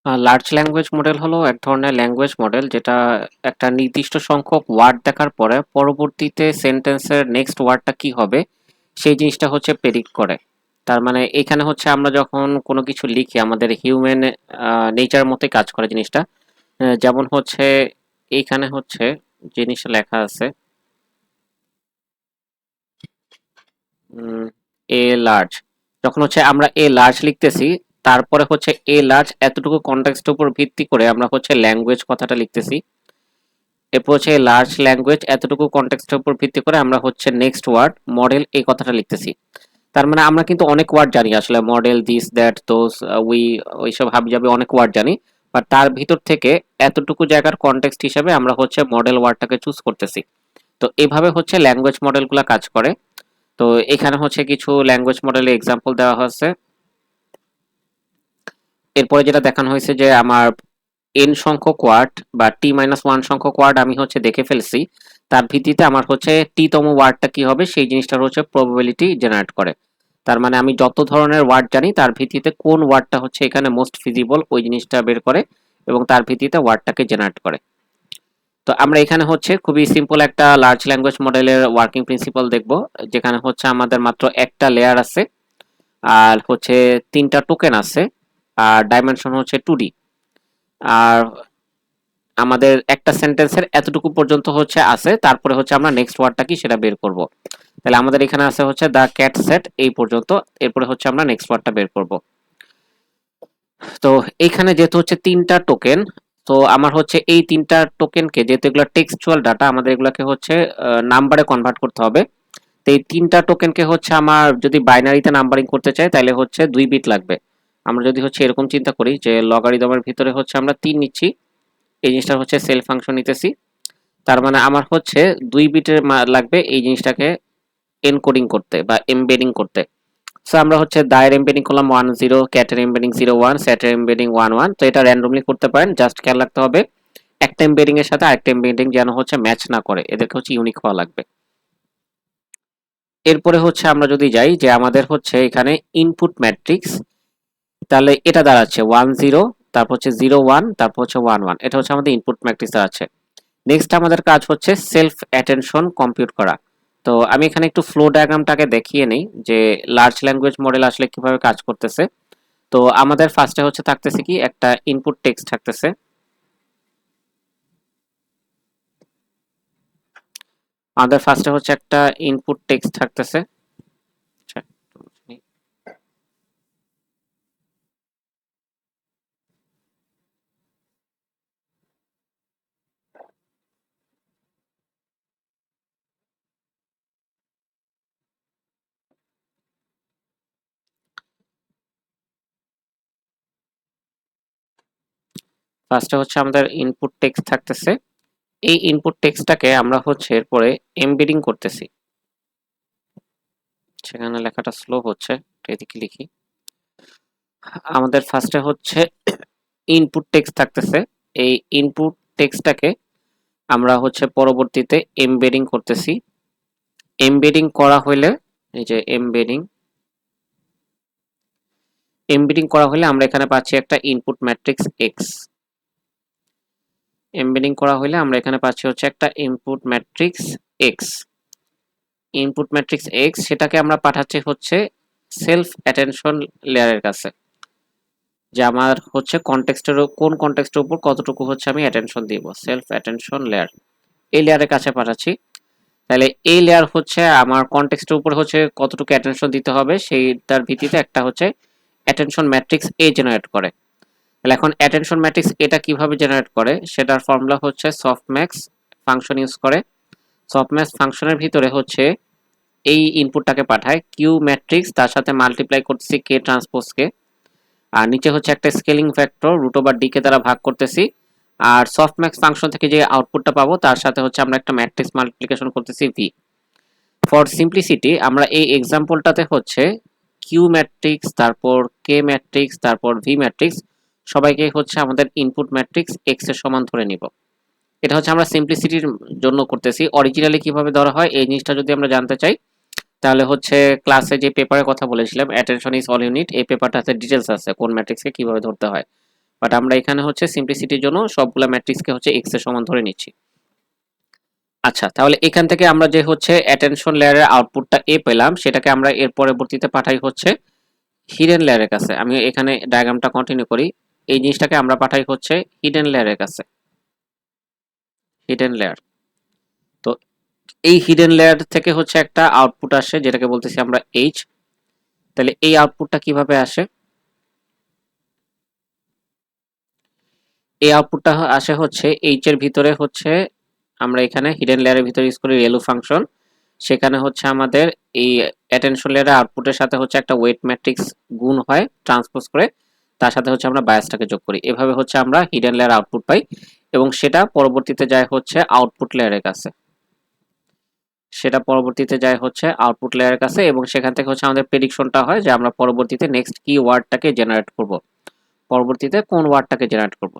Large language model হলো এক ধরনের ল্যাঙ্গুয়েজ মডেল যেটা একটা নির্দিষ্ট সংখ্যক ওয়ার্ড দেখার পরে পরবর্তীতে সেন্টেন্সের নেক্সট ওয়ার্ডটা কি হবে সেই জিনিসটা হচ্ছে প্রেডিক্ট করে। তার মানে এখানে হচ্ছে আমরা যখন কোনো কিছু লিখি আমাদের হিউম্যান নেচারের মতোই কাজ করে জিনিসটা। যেমন হচ্ছে এইখানে হচ্ছে জিনিসটা লেখা আছে এ লার্জ, যখন হচ্ছে আমরা এ লার্জ লিখতেছি তারপরে হচ্ছে এ লার্জ এতটুকু কনটেক্সটের উপর ভিত্তি করে আমরা হচ্ছে ল্যাঙ্গুয়েজ কথাটা লিখতেছি। এরপর হচ্ছে লার্জ ল্যাঙ্গুয়েজ এতটুকু কনটেক্সটের উপর ভিত্তি করে আমরা হচ্ছে নেক্সট ওয়ার্ড মডেল এই কথাটা লিখতেছি। তার মানে আমরা কিন্তু অনেক ওয়ার্ড জানি আসলে model this that those we ওইসব হাবিজাবি অনেক ওয়ার্ড জানি, বাট তার ভিতর থেকে এতটুকু জায়গার কনটেক্সট হিসেবে আমরা হচ্ছে মডেল ওয়ার্ডটাকে চুজ করতেছি। তো এভাবে হচ্ছে ল্যাঙ্গুয়েজ মডেলগুলো কাজ করে। তো এখানে হচ্ছে কিছু ল্যাঙ্গুয়েজ মডেলের এক্সাম্পল দেওয়া হয়েছে। এরপরে যেটা দেখানো হয়েছে যে আমার এন সংখ্যক ওয়ার্ড বা টি-1 সংখ্যক ওয়ার্ড আমি হচ্ছে দেখে ফেলছি, তার ভিত্তিতে আমার হচ্ছে টি তম ওয়ার্ডটা কি হবে সেই জিনিসটার হচ্ছে প্রবাবিলিটি জেনারেট করে। তার মানে আমি যত ধরনের ওয়ার্ড জানি তার ভিত্তিতে কোন ওয়ার্ডটা হচ্ছে এখানে মোস্ট ফিজিবল ওই জিনিসটা বের করে এবং তার ভিত্তিতে ওয়ার্ডটাকে জেনারেট করে। তো আমরা এখানে হচ্ছে খুবই সিম্পল একটা লার্জ ল্যাঙ্গুয়েজ মডেলের ওয়ার্কিং প্রিন্সিপাল দেখব, যেখানে হচ্ছে আমাদের মাত্র একটা লেয়ার আছে আর হচ্ছে তিনটা টোকেন আছে আর ডাইমেনশন হচ্ছে 2D। আর আমাদের একটা সেন্টেন্সের এতটুকু পর্যন্ত হচ্ছে আছে, তারপরে হচ্ছে আমরা নেক্সট ওয়ার্ডটা কি সেটা বের করব। তাহলে আমাদের এখানে আছে হচ্ছে দ্য ক্যাট সেট এই পর্যন্ত, এরপরে হচ্ছে আমরা নেক্সট ওয়ার্ডটা বের করব। তো এইখানে যেহেতু হচ্ছে তিনটা টোকেন, তো আমার হচ্ছে এই তিনটা টোকেনকে যেহেতু এগুলো টেক্সচুয়াল ডাটা আমাদের এগুলোকে হচ্ছে নাম্বারে কনভার্ট করতে হবে। তো এই তিনটা টোকেনকে হচ্ছে আমার যদি বাইনারিতে নাম্বারিং করতে চাই তাহলে হচ্ছে 2 বিট লাগবে। আমরা যদি হচ্ছে এরকম চিন্তা করি যে লগারিদমের ভিতরে হচ্ছে আমরা 3 নিচ্ছি, এই জিনিসটা হচ্ছে সেল ফাংশন নিতেছি, তার মানে আমার হচ্ছে 2 বিটের লাগবে এই জিনিসটাকে এনকোডিং করতে বা এমবেডিং করতে। সো আমরা হচ্ছে দায়ের এমবেডিং করলাম 10, ক্যাটের এমবেডিং 01, স্যাটের এমবেডিং 11। তো এটা র্যান্ডমলি করতে পারেন, জাস্ট খেয়াল রাখতে হবে একটা এমবেডিং এর সাথে আরেকটা এমবেডিং যেন হচ্ছে ম্যাচ না করে, এদেরকে হচ্ছে ইউনিক হওয়া লাগবে। এরপরে হচ্ছে আমরা যদি যাই যে আমাদের হচ্ছে এখানে ইনপুট ম্যাট্রিক্স, তাহলে এটা দাঁড়াচ্ছে 10, তারপর হচ্ছে 01, তারপর হচ্ছে 11, এটা হচ্ছে আমাদের ইনপুট ম্যাট্রিক্স দাঁড়াচ্ছে। নেক্সট আমাদের কাজ হচ্ছে সেলফ অ্যাটেনশন কম্পিউট করা। তো আমি এখানে একটু ফ্লো ডায়াগ্রামটাকে দেখিয়ে নেই যে লার্জ ল্যাঙ্গুয়েজ মডেল আসলে কিভাবে কাজ করতেছে। তো আমাদের ফার্স্টে হচ্ছে থাকতেছে কি একটা ইনপুট টেক্সট থাকতেছে, আমাদের ফার্স্টে হচ্ছে একটা ইনপুট টেক্সট থাকতেছে। ফার্স্টে হচ্ছে আমাদের ইনপুট টেক্সট থাকতেছে, এই ইনপুট টেক্সটটাকে আমরা হচ্ছে এরপরে এমবেডিং করতেছি। সেখানে লেখাটা স্লো হচ্ছে, এদিকে লিখি। আমাদের ফার্স্টে হচ্ছে ইনপুট টেক্সট থাকতেছে, এই ইনপুট টেক্সটটাকে আমরা হচ্ছে পরবর্তীতে এমবেডিং করতেছি। এমবেডিং করা হলে এই যে এমবেডিং করা হলে আমরা এখানে পাচ্ছি একটা ইনপুট ম্যাট্রিক্স এক্স। এমবেডিং করা হলে আমরা এখানে পাচ্ছি হচ্ছে একটা input matrix x. Input matrix x সেটাকে আমরা পাঠাচ্ছি হচ্ছে সেলফ অ্যাটেনশন লেয়ারের কাছে, যে আমার হচ্ছে কনটেক্সটের কোন কনটেক্সটের উপর কতটুকু হচ্ছে আমি অ্যাটেনশন দিব, সেলফ অ্যাটেনশন লেয়ার এই লেয়ারের কাছে পাঠাচ্ছি। তাহলে এই লেয়ার হচ্ছে আমার কনটেক্সটের উপর হচ্ছে কতটুকু অ্যাটেনশন দিতে হবে সেইটার ভিত্তিতে একটা হচ্ছে অ্যাটেনশন ম্যাট্রিক্স এ জেনারেট করে। তাহলে এখন অ্যাটেনশন ম্যাট্রিক্স এটা কিভাবে জেনারেট করে সেটার ফর্মুলা হচ্ছে সফটম্যাক্স ফাংশন ইউজ করে। সফটম্যাক্স ফাংশনের ভিতরে হচ্ছে এই ইনপুটটাকে পাঠায় কিউ ম্যাট্রিক্স, তার সাথে মাল্টিপ্লাই করতেছি কে ট্রান্সপোজ কে, আর নিচে হচ্ছে একটা scaling factor root over d k দ্বারা ভাগ করতেছি। আর সফটম্যাক্স ফাংশন থেকে যে আউটপুটটা পাবো তার সাথে হচ্ছে আমরা একটা ম্যাট্রিক্স মাল্টিপ্লিকেশন করতেছি ভি। ফর সিম্পলিসিটি আমরা এই এক্সাম্পলটাতে হচ্ছে কিউ ম্যাট্রিক্স, তারপর কে ম্যাট্রিক্স, তারপর ভি ম্যাট্রিক্স সবাইকে হচ্ছে আমাদের ইনপুট ম্যাট্রিক্স এক্স এর সমান ধরে নিব। এটা হচ্ছে আমরা সিম্পলিসিটির জন্য করতেছি, অরিজিনালি কিভাবে ধরা হয় এই জিনিসটা যদি আমরা জানতে চাই তাহলে হচ্ছে ক্লাসে যে পেপারের কথা বলেছিলাম অ্যাটেনশন ইজ অল ইউনিট, এই পেপারটাতে ডিটেলস আছে কোন ম্যাট্রিক্সকে কিভাবে ধরতে হয়। বাট আমরা এখানে হচ্ছে সিম্পলিসিটির জন্য সবগুলা ম্যাট্রিক্সকে হচ্ছে এক্স এর সমান ধরে নিচ্ছি। আচ্ছা, তাহলে এখান থেকে আমরা যে হচ্ছে অ্যাটেনশন লেয়ারের আউটপুটটা এ পেলাম, সেটাকে আমরা এর পরবর্তীতে পাঠাই হচ্ছে হিডেন লেয়ারের কাছে। আমি এখানে ডায়াগ্রামটা কন্টিনিউ করি। এই জিনিসটাকে আমরা পাঠাই হচ্ছে হিডেন লেয়ারের কাছে, হিডেন লেয়ার। তো এই হিডেন লেয়ার থেকে হচ্ছে একটা আউটপুট আসে, যেটাকে বলতেছি আমরা এইচ। তাহলে এই আউটপুটটা কিভাবে আসে? এই আউটপুটটা আসে হচ্ছে এইচ এর ভিতরে হচ্ছে আমরা এখানে হিডেন লেয়ারের ভিতরে ইউজ করি রেলু ফাংশন। সেখানে হচ্ছে আমাদের এই অ্যাটেনশন লেয়ারের আউটপুটের সাথে হচ্ছে একটা ওয়েট ম্যাট্রিক্স গুণ হয় ট্রান্সপোজ করে, তার সাথে হচ্ছে আমরা বায়াসটাকে যোগ করি। এভাবে হচ্ছে আমরা হিডেন লেয়ার আউটপুট পাই এবং সেটা পরবর্তীতে যায় হচ্ছে আউটপুট লেয়ারের কাছে। সেটা পরবর্তীতে যায় হচ্ছে আউটপুট লেয়ারের কাছে এবং সেখান থেকে হচ্ছে আমাদের প্রেডিকশনটা হয় যে আমরা পরবর্তীতে নেক্সট কি ওয়ার্ডটাকে জেনারেট করব, পরবর্তীতে কোন ওয়ার্ডটাকে জেনারেট করব।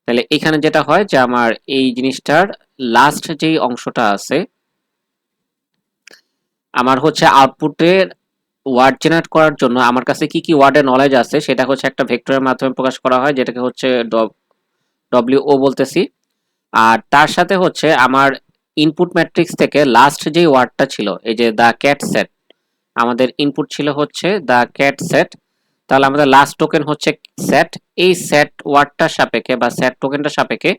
তাহলে এখানে যেটা হয় যে আমার এই জিনিসটার লাস্ট যেই অংশটা আছে, আমার হচ্ছে আউটপুটের ওয়ার্ড জেনারেট করার জন্য আমার কাছে কি কি ওয়ার্ডের নলেজ আছে সেটা হচ্ছে একটা ভেক্টরের মাধ্যমে প্রকাশ করা হয়, যেটাকে হচ্ছে ডব্লিউ ও বলতেছি। আর তার সাথে হচ্ছে আমার ইনপুট ম্যাট্রিক্স থেকে লাস্ট যেই ওয়ার্ডটা ছিল, এই যে দা ক্যাট সেট, আমাদের ইনপুট ছিল হচ্ছে দা ক্যাট সেট। তাহলে আমাদের লাস্ট টোকেন হচ্ছে সেট। এই সেট ওয়ার্ডটার সাপেক্ষে বা সেট টোকেনটার সাপেক্ষে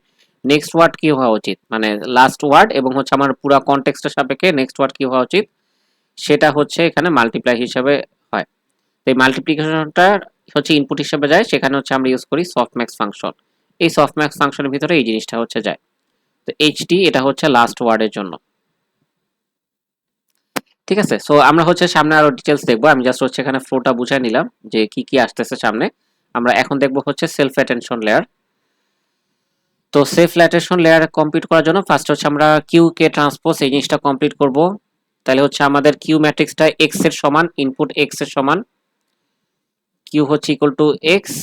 নেক্সট ওয়ার্ড কি হওয়া উচিত, মানে লাস্ট ওয়ার্ড এবং হচ্ছে আমার পুরো কনটেক্সটের সাপেক্ষে নেক্সট ওয়ার্ড কি হওয়া উচিত, সেটা হচ্ছে এখানে মাল্টিপ্লাই হিসাবে হয়। এই মাল্টিপ্লিকেশনটা হচ্ছে ইনপুট হিসেবে যায়, সেখানে হচ্ছে আমরা ইউজ করি সফটম্যাক্স ফাংশন। এই সফটম্যাক্স ফাংশনের ভিতরে এই জিনিসটা হচ্ছে যায়। তো এইচটি এটা হচ্ছে লাস্ট ওয়ার্ডের জন্য। ঠিক আছে, সো আমরা হচ্ছে সামনে আরো ডিটেলস দেখবো। আমি জাস্ট হচ্ছে এখানে ফ্লোটা বুঝাই নিলাম যে কি কি আসতেছে সামনে। আমরা এখন দেখবো হচ্ছে সেলফ অ্যাটেনশন লেয়ার। তো সেলফ অ্যাটেনশন লেয়ার কমপ্লিট করার জন্য ফার্স্ট হচ্ছে আমরা কিউ কে ট্রান্সপোজ এই জিনিসটা কমপ্লিট করব। তাহলে হচ্ছে আমাদের কিউ ম্যাট্রিক্সটা এক্স এর সমান, ইনপুট এক্স এর সমান, কিউ হচ্ছে ইকুয়াল টু এক্স,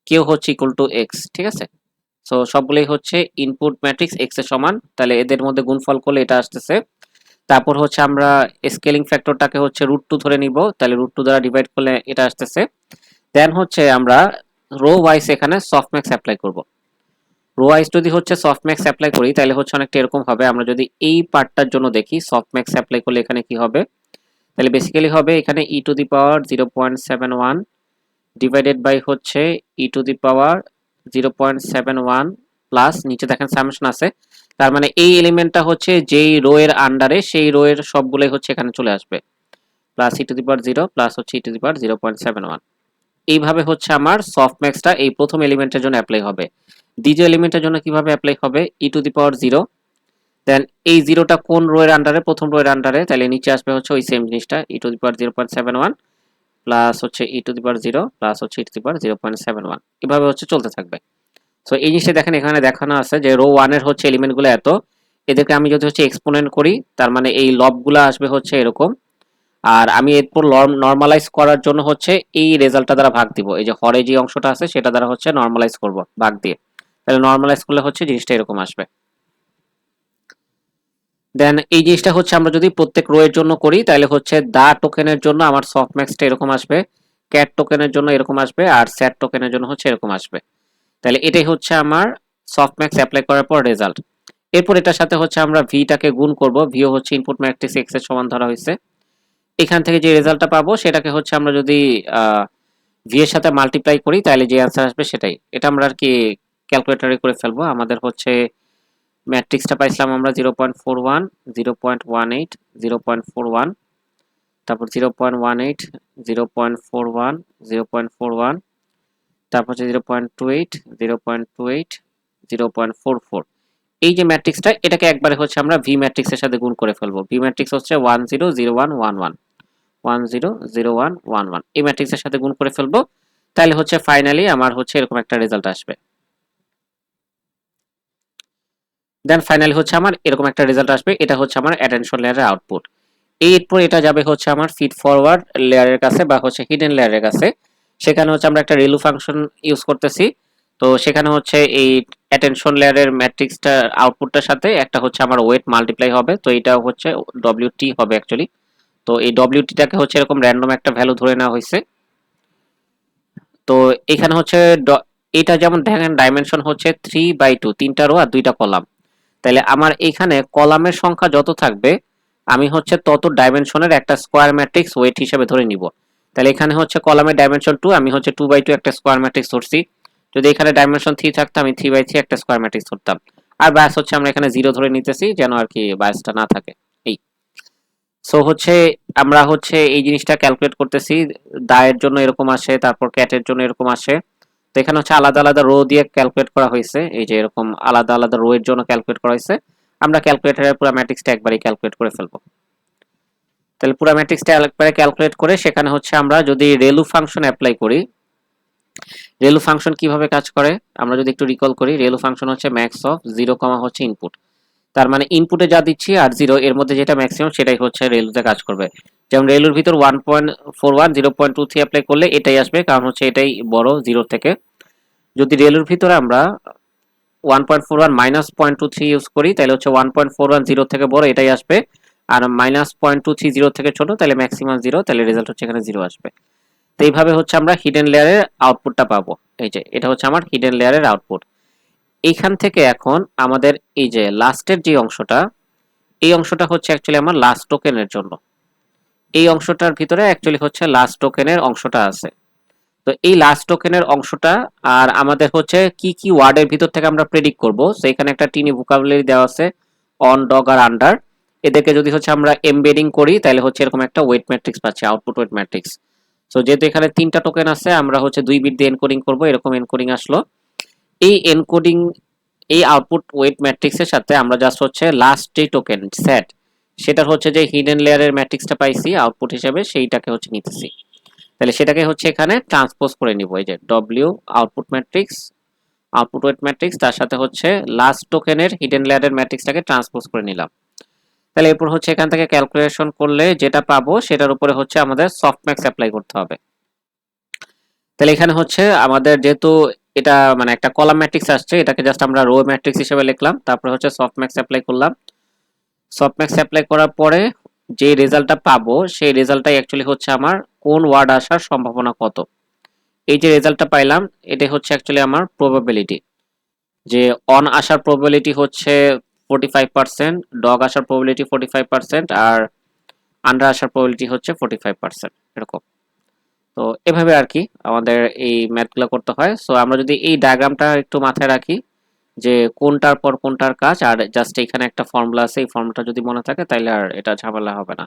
কিউ হচ্ছে ইকুয়াল টু এক্স। ঠিক আছে, সো সবগুলোই হচ্ছে ইনপুট ম্যাট্রিক্স এক্স এর সমান। তাহলে এদের মধ্যে গুণফল করলে এটা আসতেছে। তারপর হচ্ছে আমরা স্কেলিং ফ্যাক্টরটাকে হচ্ছে √2 ধরে নিব, তাহলে √2 দ্বারা ডিভাইড করলে এটা আসতেছে। দেন হচ্ছে আমরা রো ওয়াইজ এখানে সফটম্যাক্স অ্যাপ্লাই করব। রো ওয়াইজ যদি হচ্ছে সফটম্যাক্স অ্যাপ্লাই করি তাহলে হচ্ছে অনেকটা এরকম হবে। আমরা যদি এই পার্টটার জন্য দেখি সফটম্যাক্স অ্যাপ্লাই করলে এখানে কি হবে, তাহলে বেসিক্যালি হবে এখানে e to the power 0.71 divided by হচ্ছে e to the power 0.71 plus নিচে দেখেন সামেশন আছে, তার মানে এই এলিমেন্টটা হচ্ছে যেই রো এর আন্ডারে সেই রো এর সবগুলোই হচ্ছে এখানে চলে আসবে, plus E to the power 0 plus হচ্ছে ই টু দি পাওয়ার 0.71। এইভাবে হচ্ছে আমার সফটম্যাক্সটা এই প্রথম এলিমেন্টের জন্য অ্যাপ্লাই হবে। দ্বিতীয় এলিমেন্টের জন্য কিভাবে অ্যাপ্লাই হবে, ই টু দি পাওয়ার 0, দেন এই জিরোটা কোন রো এর আন্ডারে, প্রথম রো এর আন্ডারে, তাহলে নিচে আসবে হচ্ছে ওই সেম জিনিসটা ই টু দি পাওয়ার 0.71 প্লাস হচ্ছে e to the power 0 plus হচ্ছে ই টু দি পাওয়ার 0.71। এভাবে হচ্ছে চলতে থাকবে। সো এই জিনিসটা দেখেন এখানে দেখানো আছে যে রো 1 এর হচ্ছে এলিমেন্টগুলো এত, এদেরকে আমি যদি হচ্ছে এক্সপোনেন্ট করি তার মানে এই লবগুলো আসবে হচ্ছে এরকম। আর আমি এরপর নরমালাইজ করার জন্য হচ্ছে এই রেজাল্টটা দ্বারা ভাগ দিব, এই যে হরে যে অংশটা আছে সেটা দ্বারা হচ্ছে নরমালাইজ করব ভাগ দিয়ে। তাহলে নরমালাইজ করলে হচ্ছে জিনিসটা এরকম আসবে। দেন এই জিনিসটা হচ্ছে আমরা যদি প্রত্যেক রো এর জন্য করি তাহলে হচ্ছে দা টোকেনের জন্য আমার সফটম্যাক্সটা এরকম আসবে, ক্যাট টোকেনের জন্য এরকম আসবে, আর স্যাট টোকেনের জন্য হচ্ছে এরকম আসবে। তাহলে এটাই হচ্ছে আমার সফটম্যাক্স অ্যাপ্লাই করার পর রেজাল্ট। এরপর এটার সাথে হচ্ছে আমরা ভিটাকে গুণ করব, ভিও হচ্ছে ইনপুট ম্যাট্রিক্স এক্স এর সমান ধরা হয়েছে। এখান থেকে যে রেজাল্টটা পাবো সেটাকে হচ্ছে আমরা যদি ভি এর সাথে মাল্টিপ্লাই করি তাহলে যে অ্যান্সার আসবে সেটাই। এটা আমরা আর কি ক্যালকুলেটরে করে ফেলবো। আমাদের হচ্ছে ম্যাট্রিক্সটা পাইছিলাম আমরা 0.41, 0.18, 0.41, তারপর 0.18, 0.41, 0.41, তারপর হচ্ছে 0.28, 0.28, 0.44। এই যে ম্যাট্রিক্সটা এটাকে একবারে হচ্ছে আমরা ভি ম্যাট্রিক্সের সাথে গুণ করে ফেলবো। ভি ম্যাট্রিক্স হচ্ছে 100111, 100111, এই ম্যাট্রিক্সের সাথে গুণ করে ফেলবো। তাহলে হচ্ছে ফাইনালি আমার হচ্ছে এরকম একটা রেজাল্ট আসবে। দেন ফাইনালি হচ্ছে আমার এরকম একটা রেজাল্ট আসবে। এটা হচ্ছে আমার অ্যাটেনশন লেয়ারের আউটপুট। এরপর এটা যাবে হচ্ছে আমার ফিড ফরওয়ার্ড লেয়ারের কাছে বা হচ্ছে হিডেন লেয়ারের কাছে। সেখানে হচ্ছে আমরা একটা রেলু ফাংশন ইউজ করতেছি। তো সেখানে হচ্ছে এই অ্যাটেনশন লেয়ারের ম্যাট্রিক্সটা আউটপুটটার সাথে একটা হচ্ছে আমার ওয়েট মাল্টিপ্লাই হবে, তো এটা হচ্ছে ডব্লিউটি হবে অ্যাকচুয়ালি। তো এই ডব্লিউটিটাকে হচ্ছে এরকম র্যান্ডম একটা ভ্যালু ধরে নেওয়া হয়েছে। তো এখানে হচ্ছে এটা যেমন দেখেন ডাইমেনশন হচ্ছে 3/2, 3টা রো আর 2টা কলাম। তাহলে আমার এখানে কলামের সংখ্যা যত থাকবে আমি হচ্ছে তত ডাইমেনশনের একটা স্কোয়ার ম্যাট্রিক্স ওয়েট হিসেবে ধরে নিব। তাহলে এখানে হচ্ছে কলামের ডাইমেনশন 2, আমি হচ্ছে 2/2 একটা স্কোয়ার ম্যাট্রিক্স ধরছি। যদি এখানে ডাইমেনশন 3 থাকতো আমি 3/3 একটা স্কোয়ার ম্যাট্রিক্স ধরতাম। আর ব্যাস হচ্ছে আমরা এখানে 0 ধরে নিতেছি যেন আর কি বায়াসটা না থাকে। এই সো হচ্ছে আমরা হচ্ছে এই জিনিসটা ক্যালকুলেট করতেছি। দায়ের জন্য এরকম আসে, তারপর ক্যাটের জন্য এরকম আসে। তো এখানে হচ্ছে আলাদা আলাদা রো দিয়ে ক্যালকুলেট করা হয়েছে, এই যে এরকম আলাদা আলাদা রো এর জন্য ক্যালকুলেট করা হয়েছে। আমরা ক্যালকুলেটরের পুরো ম্যাট্রিক্সটা একবারই ক্যালকুলেট করে ফেলবো। তাহলে পুরো ম্যাট্রিক্সটা একবারে ক্যালকুলেট করে সেখানে হচ্ছে আমরা যদি রেলু ফাংশন অ্যাপ্লাই করি, রেলু ফাংশন কিভাবে কাজ করে আমরা যদি একটু রিকল করি, রেলু ফাংশন হচ্ছে ম্যাক্স অফ 0, হচ্ছে ইনপুট। তার মানে ইনপুটে যা দিচ্ছি আর 0 এর মধ্যে যেটা ম্যাক্সিমাম সেটাই হচ্ছে রেলুতে কাজ করবে। যেমন রেলুর ভিতর 1.41 0.23 অ্যাপ্লাই করলে এটাই আসবে, কারণ হচ্ছে এটাই বড় 0 থেকে। যদি রেলুর ভিতরে আমরা 1.41 মাইনাস 0.23 ইউজ করি তাহলে হচ্ছে 1.41 0 থেকে বড় এটাই আসবে, আর মাইনাস 0.23 0 থেকে ছোট তাহলে ম্যাক্সিমাম 0, তাহলে রেজাল্ট হচ্ছে এখানে 0 আসবে। তো এইভাবে হচ্ছে আমরা হিডেন লেয়ারের আউটপুটটা পাবো। এই যে এটা হচ্ছে আমার হিডেন লেয়ারের আউটপুট। এইখান থেকে এখন আমাদের এই যে লাস্টের যে অংশটা, এই অংশটা হচ্ছে অ্যাকচুয়ালি আমার লাস্ট টোকেনের জন্য। এই অংশটার ভিতরে অ্যাকচুয়ালি হচ্ছে লাস্ট টোকেনের অংশটা আছে। তো এই লাস্ট টোকেনের অংশটা আর আমাদের হচ্ছে কি কি ওয়ার্ডের ভিতর থেকে আমরা প্রেডিক্ট করব, সো এখানে একটা টিনি ভোকাবুলারি দেওয়া আছে, অন, ডগ আর আন্ডার। এদেরকে যদি হচ্ছে আমরা এমবেডিং করি তাহলে হচ্ছে এরকম একটা ওয়েট ম্যাট্রিক্স পাচ্ছি, আউটপুট ওয়েট ম্যাট্রিক্স। সো যেহেতু এখানে 3টা টোকেন আছে আমরা হচ্ছে 2 বিট দিয়ে এনকোডিং করব, এরকম এনকোডিং আসলো। এই এনকোডিং, এই আউটপুট ওয়েট ম্যাট্রিক্সের সাথে আমরা জাস্ট হচ্ছে লাস্ট যে টোকেন সেট, সেটার হচ্ছে যে হিডেন লেয়ারের ম্যাট্রিক্সটা পাইছি আউটপুট হিসেবে সেইটাকে হচ্ছে নিতেছি। তাহলে সেটাকে হচ্ছে এখানে ট্রান্সপোজ করে নিব, এই যে W output matrix, output weight matrix, তার সাথে হচ্ছে লাস্ট টোকেনের হিডেন লেয়ারের ম্যাট্রিক্সটাকে ট্রান্সপোজ করে নিলাম। তাহলে এরপর হচ্ছে এখান থেকে ক্যালকুলেশন করলে যেটা পাবো সেটার উপরে হচ্ছে আমাদের সফটম্যাক্স অ্যাপ্লাই করতে হবে। তাহলে এখানে হচ্ছে আমাদের যেহেতু এটা মানে একটা কলাম ম্যাট্রিক্স আসছে, এটাকে জাস্ট আমরা রো ম্যাট্রিক্স হিসেবে লিখলাম, তারপরে হচ্ছে সফটম্যাক্স অ্যাপ্লাই করলাম। সফটম্যাক্স অ্যাপ্লাই করার পরে যে রেজাল্টটা পাবো সেই রেজাল্টটাই অ্যাকচুয়ালি হচ্ছে আমার কোন ওয়ার্ড আসার সম্ভাবনা কত। এই যে রেজাল্টটা পাইলাম এটাই হচ্ছে অ্যাকচুয়ালি আমার প্রবাবিলিটি, যে অন আসার প্রবাবিলিটি হচ্ছে 45%, ডগ আসার প্রবাবিলিটি 45%, আর আন্ডার আসার প্রবাবিলিটি হচ্ছে 45%, এরকম। তো এভাবে আর কি আমাদের এই ম্যাথগুলো করতে হয়। সো আমরা যদি এই ডায়াগ্রামটা একটু মাথায় রাখি যে কোনটার পর কোনটার কাজ, আর জাস্ট এখানে একটা ফর্মুলা আছে, এই ফর্মুলাটা যদি মনে থাকে তাহলে আর এটা ঝামেলা হবে না।